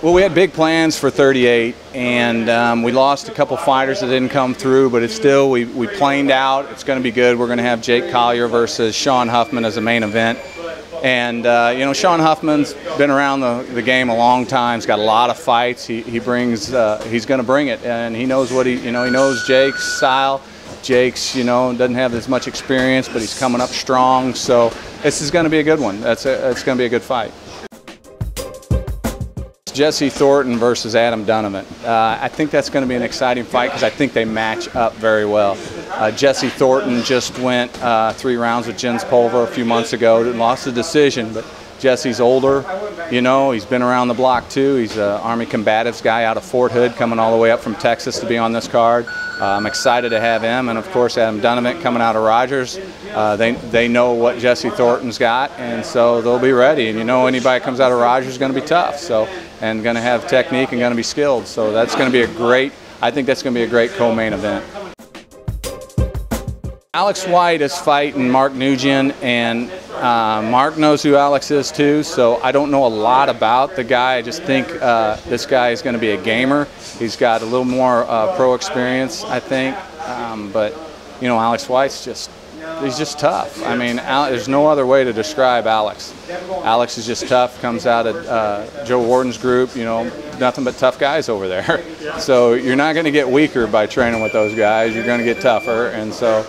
Well, we had big plans for 38, and we lost a couple fighters that didn't come through, but it's still, we planed out. It's going to be good. We're going to have Jake Collier versus Shawn Huffman as a main event. And, you know, Shawn Huffman's been around the game a long time. He's got a lot of fights. He brings, he's going to bring it, and he knows what he knows Jake's style. Jake's, doesn't have as much experience, but he's coming up strong. So this is going to be a good one. It's going to be a good fight. Jesse Thornton versus Adam Dunham. I think that's going to be an exciting fight because I think they match up very well. Jesse Thornton just went 3 rounds with Jens Pulver a few months ago and lost the decision, but Jesse's older, he's been around the block too. He's an Army Combatives guy out of Fort Hood, coming all the way up from Texas to be on this card. I'm excited to have him, and of course Adam Dunham coming out of Rogers. They know what Jesse Thornton's got, and so they'll be ready. And anybody that comes out of Rogers is going to be tough, and going to have technique and going to be skilled. So that's going to be I think that's going to be a great co-main event. Alex White is fighting Mark Nugent, and Mark knows who Alex is too, so I don't know a lot about the guy. I just think this guy is going to be a gamer. He's got a little more pro experience, I think, but Alex White's he's just tough. I mean, there's no other way to describe Alex. Alex is just tough, comes out of Joe Warden's group, nothing but tough guys over there. So you're not going to get weaker by training with those guys. You're going to get tougher, and so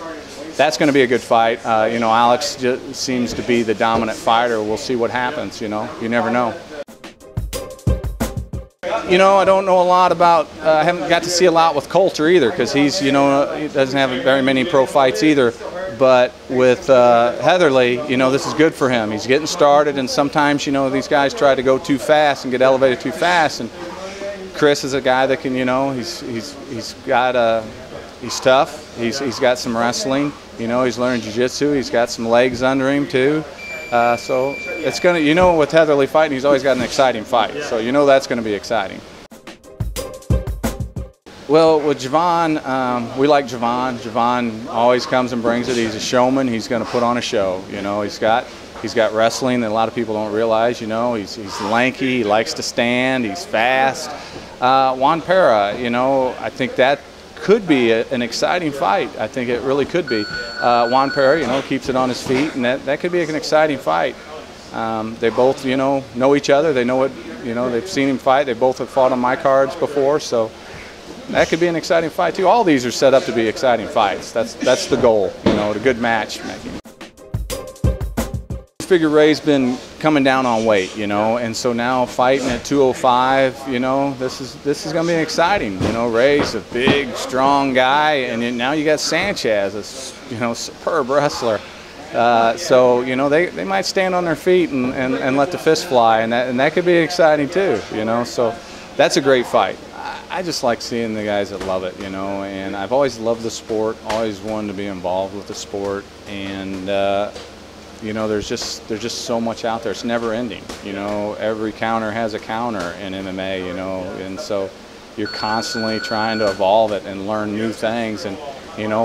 that's going to be a good fight. Alex just seems to be the dominant fighter. We'll see what happens, you never know. I don't know a lot about, I haven't got to see a lot with Coulter either, because he's, he doesn't have very many pro fights either. But with Heatherly, this is good for him. He's getting started, and sometimes, these guys try to go too fast and get elevated too fast. And Chris is a guy that can, he's tough. He's got some wrestling. He's learned jiu-jitsu. He's got some legs under him too. So it's going to, with Heatherly fighting, he's always got an exciting fight. So that's going to be exciting. Well, with Jovan, we like Jovan. Jovan always comes and brings it. He's a showman. He's going to put on a show. He's got wrestling that a lot of people don't realize. He's lanky. He likes to stand. He's fast. Juan, I think that could be an exciting fight. I think it really could be. Juan, keeps it on his feet, and that could be an exciting fight. They both, know each other. They know what, they've seen him fight. They both have fought on my cards before, so that could be an exciting fight too. All these are set up to be exciting fights. That's the goal, the good matchmaking. Figure Ray's been coming down on weight, and so now fighting at 205, this is going to be exciting. Ray's a big, strong guy, and now you got Sanchez, a superb wrestler. So they might stand on their feet and let the fist fly, and that could be exciting too. So that's a great fight. I just like seeing the guys that love it, and I've always loved the sport, always wanted to be involved with the sport, and there's just so much out there. It's never ending. Every counter has a counter in MMA. And so you're constantly trying to evolve it and learn new things. And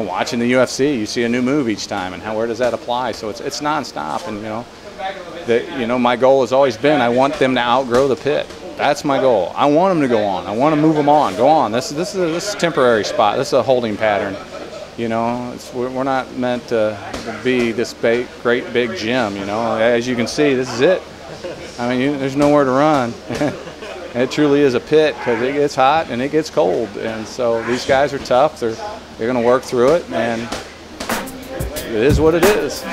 watching the UFC, you see a new move each time, and where does that apply? So it's nonstop. And my goal has always been, I want them to outgrow the pit. That's my goal. I want them to go on. I want to move them on. Go on. This is a temporary spot. This is a holding pattern. We're not meant to be this great big gym. As you can see, this is it. I mean, there's nowhere to run. It truly is a pit because it gets hot and it gets cold. And so these guys are tough. They're going to work through it, and it is what it is.